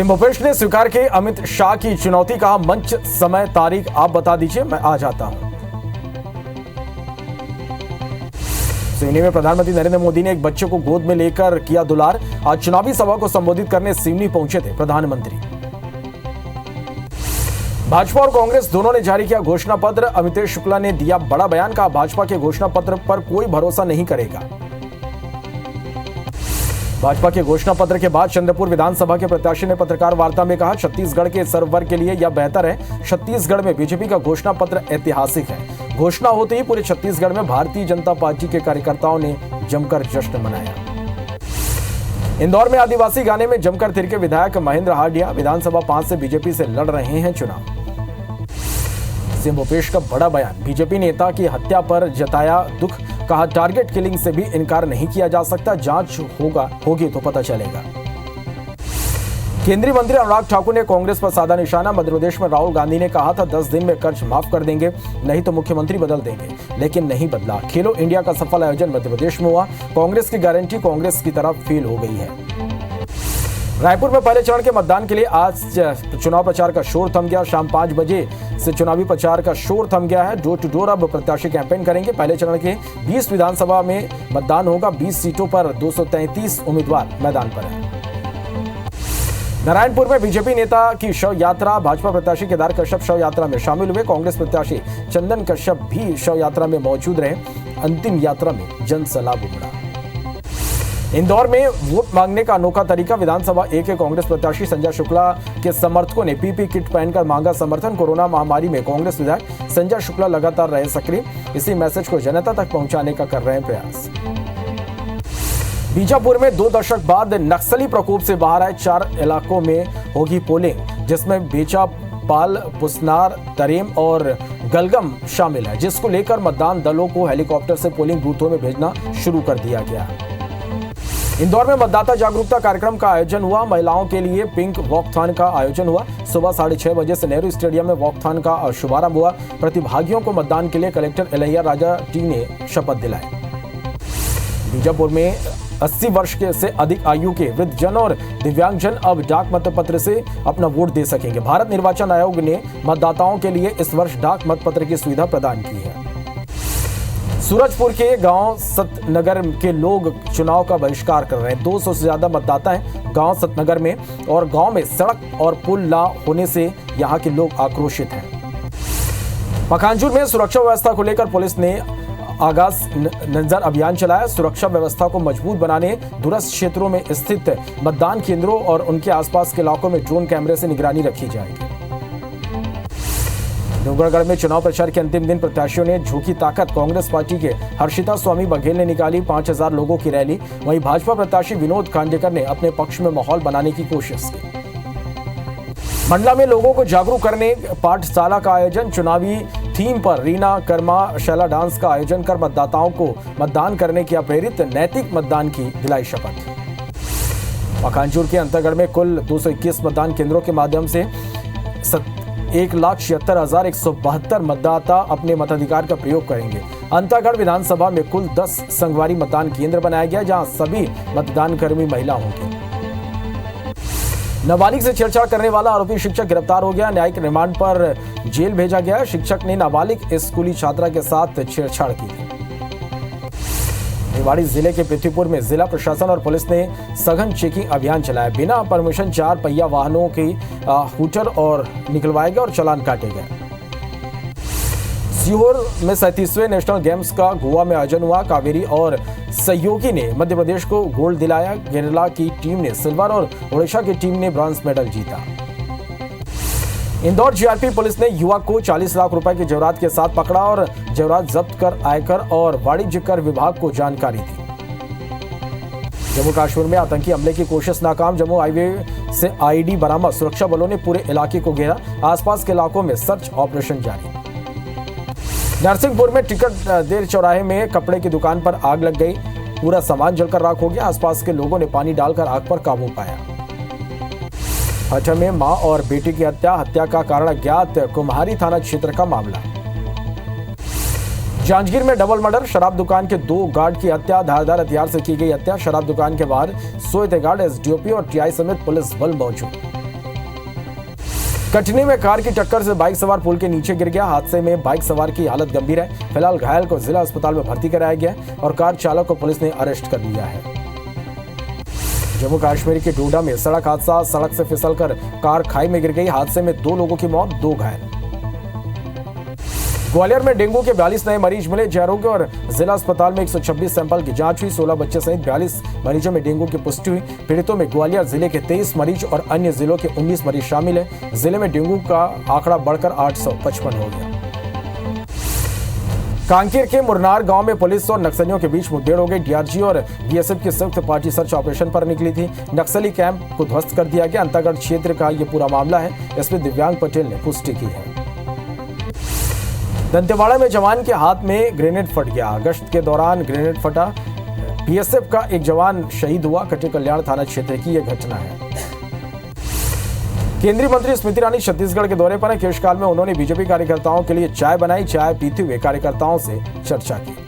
CM Bhupesh ने स्वीकार की अमित शाह की चुनौती, कहा मंच समय तारीख आप बता दीजिए मैं आ जाता हूं। सिवनी में प्रधानमंत्री नरेंद्र मोदी ने एक बच्चे को गोद में लेकर किया दुलार। आज चुनावी सभा को संबोधित करने सिवनी पहुंचे थे प्रधानमंत्री। भाजपा और कांग्रेस दोनों ने जारी किया घोषणा पत्र। अमितेश शुक्ला ने दिया बड़ा बयान, कहा भाजपा के घोषणा पत्र पर कोई भरोसा नहीं करेगा। भाजपा के घोषणा पत्र के बाद चंद्रपुर विधानसभा के प्रत्याशी ने पत्रकार वार्ता में कहा छत्तीसगढ़ के सर्ववर्ग के लिए यह बेहतर है। छत्तीसगढ़ में बीजेपी का घोषणा पत्र ऐतिहासिक है। घोषणा होते ही पूरे छत्तीसगढ़ में भारतीय जनता पार्टी के कार्यकर्ताओं ने जमकर जश्न मनाया। इंदौर में आदिवासी गाने में जमकर थिरके विधायक महेंद्र हार्डिया। विधानसभा 5 से बीजेपी से लड़ रहे हैं चुनाव। सीएम भूपेश का बड़ा बयान, बीजेपी नेता की हत्या पर जताया दुख, कहा टारगेट किलिंग से भी इनकार नहीं किया जा सकता, जांच होगी तो पता चलेगा। केंद्रीय मंत्री अनुराग ठाकुर ने कांग्रेस पर साधा निशाना। मध्य प्रदेश में राहुल गांधी ने कहा था 10 दिन में कर्ज माफ कर देंगे, नहीं तो मुख्यमंत्री बदल देंगे, लेकिन नहीं बदला। खेलो इंडिया का सफल आयोजन मध्य प्रदेश में हुआ। कांग्रेस की गारंटी कांग्रेस की तरफ फेल हो गई है। रायपुर में पहले चरण के मतदान के लिए आज चुनाव प्रचार का शोर थम गया। शाम 5 बजे से चुनावी प्रचार का शोर थम गया है। डोर टू डोर अब प्रत्याशी कैंपेन करेंगे। पहले चरण के 20 विधानसभा में मतदान होगा। 20 सीटों पर 233 उम्मीदवार मैदान पर हैं। नारायणपुर में बीजेपी नेता की शव यात्रा। भाजपा प्रत्याशी केदार कश्यप शव यात्रा में शामिल हुए। कांग्रेस प्रत्याशी चंदन कश्यप भी शव यात्रा में मौजूद रहे। अंतिम यात्रा में जनसैलाब उमड़ा। इंदौर में वोट मांगने का अनोखा तरीका। विधानसभा 1 के कांग्रेस प्रत्याशी संजय शुक्ला के समर्थकों ने पीपी किट पहनकर मांगा समर्थन। कोरोना महामारी में कांग्रेस विधायक संजय शुक्ला लगातार रहे सक्रिय। इसी मैसेज को जनता तक पहुंचाने का कर रहे हैं प्रयास। बीजापुर में 2 दशक बाद नक्सली प्रकोप से बाहर आए 4 इलाकों में होगी पोलिंग, जिसमें बेचापाल, पुसनार, तरेम और गलगम शामिल है, जिसको लेकर मतदान दलों को हेलीकॉप्टर से पोलिंग बूथों में भेजना शुरू कर दिया गया। इंदौर में मतदाता जागरूकता कार्यक्रम का आयोजन हुआ। महिलाओं के लिए पिंक वॉकथॉन का आयोजन हुआ। सुबह 6:30 बजे से नेहरू स्टेडियम में वॉकथॉन का शुभारंभ हुआ। प्रतिभागियों को मतदान के लिए कलेक्टर इलैया राजा टी ने शपथ दिलाई। बीजापुर में 80 वर्ष से अधिक आयु के वृद्धजन और दिव्यांगजन अब डाक मतपत्र से अपना वोट दे सकेंगे। भारत निर्वाचन आयोग ने मतदाताओं के लिए इस वर्ष डाक मतपत्र की सुविधा प्रदान की है। सूरजपुर के गांव सतनगर के लोग चुनाव का बहिष्कार कर रहे हैं। 200 से ज्यादा मतदाता हैं गांव सतनगर में, और गांव में सड़क और पुल न होने से यहां के लोग आक्रोशित हैं। मकानजूर में सुरक्षा व्यवस्था को लेकर पुलिस ने आगाज नजर अभियान चलाया। सुरक्षा व्यवस्था को मजबूत बनाने दूरस्थ क्षेत्रों में स्थित मतदान केंद्रों और उनके आसपास के इलाकों में ड्रोन कैमरे से निगरानी रखी जाएगी। डोंगरगढ़ में चुनाव प्रचार के अंतिम दिन प्रत्याशियों ने झोंकी ताकत। कांग्रेस पार्टी के हर्षिता स्वामी बघेल ने निकाली 5000 लोगों की रैली। वहीं भाजपा प्रत्याशी विनोद खांडेकर ने अपने पक्ष में माहौल बनाने की कोशिश की। मंडला में लोगों को जागरूक करने पाठशाला का आयोजन। चुनावी थीम पर रीना कर्मा शैला डांस का आयोजन कर मतदाताओं को मतदान करने की प्रेरित। नैतिक मतदान की दिलाई शपथ। मकानजूर के अंतरगढ़ में कुल 221 मतदान केंद्रों के माध्यम से 1,76,172 मतदाता अपने मताधिकार का प्रयोग करेंगे। अंतागढ़ विधानसभा में कुल 10 संगवारी मतदान केंद्र बनाया गया, जहां सभी मतदान कर्मी महिला होंगे। नाबालिग से छेड़छाड़ करने वाला आरोपी शिक्षक गिरफ्तार हो गया। न्यायिक रिमांड पर जेल भेजा गया। शिक्षक ने नाबालिग स्कूली छात्रा के साथ छेड़छाड़ की थी। निवाड़ी जिले के पृथ्वीपुर में जिला प्रशासन और पुलिस ने सघन चेकिंग अभियान चलाया। बिना परमिशन 4 पहिया वाहनों की हूटर और निकलवाए गए और चालान काटे गए। सीहोर में 37वें नेशनल गेम्स का गोवा में आयोजन हुआ। कावेरी और सहयोगी ने मध्य प्रदेश को गोल्ड दिलाया। केरला की टीम ने सिल्वर और ओडिशा की टीम ने ब्रॉन्ज मेडल जीता। इंदौर जीआरपी पुलिस ने युवक को 40 लाख रुपए के जेवरात के साथ पकड़ा और जेवरात जब्त कर आयकर और वाणिज्य कर विभाग को जानकारी दी। जम्मू कश्मीर में आतंकी हमले की कोशिश नाकाम। जम्मू हाईवे से आईडी बरामद। सुरक्षा बलों ने पूरे इलाके को घेरा। आसपास के इलाकों में सर्च ऑपरेशन जारी। नरसिंहपुर में टिकट देर चौराहे में कपड़े की दुकान पर आग लग गई। पूरा सामान जलकर राख हो गया। आसपास के लोगों ने पानी डालकर आग पर काबू पाया। हठर में मां और बेटी की हत्या का कारण अज्ञात। कुम्हारी थाना क्षेत्र का मामला। जांजगीर में डबल मर्डर। शराब दुकान के 2 गार्ड की हत्या। धारदार हथियार से की गई हत्या। शराब दुकान के बाहर सोए थे गार्ड। एसडीओपी और टीआई समेत पुलिस बल मौजूद। कटनी में कार की टक्कर से बाइक सवार पुल के नीचे गिर गया। हादसे में बाइक सवार की हालत गंभीर है। फिलहाल घायल को जिला अस्पताल में भर्ती कराया गया और कार चालक को पुलिस ने अरेस्ट कर लिया है। जम्मू कश्मीर के डोडा में सड़क हादसा, सड़क से फिसलकर कार खाई में गिर गई। हादसे में 2 लोगों की मौत, 2 घायल। ग्वालियर में डेंगू के 42 नए मरीज मिले। जयरोग्य और जिला अस्पताल में 126 सैंपल की जांच हुई। 16 बच्चे सहित 42 मरीजों में डेंगू की पुष्टि हुई। पीड़ितों में ग्वालियर जिले के 23 मरीज और अन्य जिलों के 19 मरीज शामिल हैं। जिले में डेंगू का आंकड़ा बढ़कर 855 हो गया। कांकेर के मुरनार गांव में पुलिस और नक्सलियों के बीच मुठभेड़ हो गई। डीआरजी और बीएसएफ की संयुक्त पार्टी सर्च ऑपरेशन पर निकली थी। नक्सली कैंप को ध्वस्त कर दिया गया। अंतागढ़ क्षेत्र का यह पूरा मामला है, इसमें दिव्यांग पटेल ने पुष्टि की है। दंतेवाड़ा में जवान के हाथ में ग्रेनेड फट गया। गश्त के दौरान ग्रेनेड फटा, बीएसएफ का एक जवान शहीद हुआ। कटे कल्याण थाना क्षेत्र की यह घटना है। केंद्रीय मंत्री स्मृति ईरानी छत्तीसगढ़ के दौरे पर हैं। केशकाल में उन्होंने बीजेपी कार्यकर्ताओं के लिए चाय बनाई। चाय पीते हुए कार्यकर्ताओं से चर्चा की।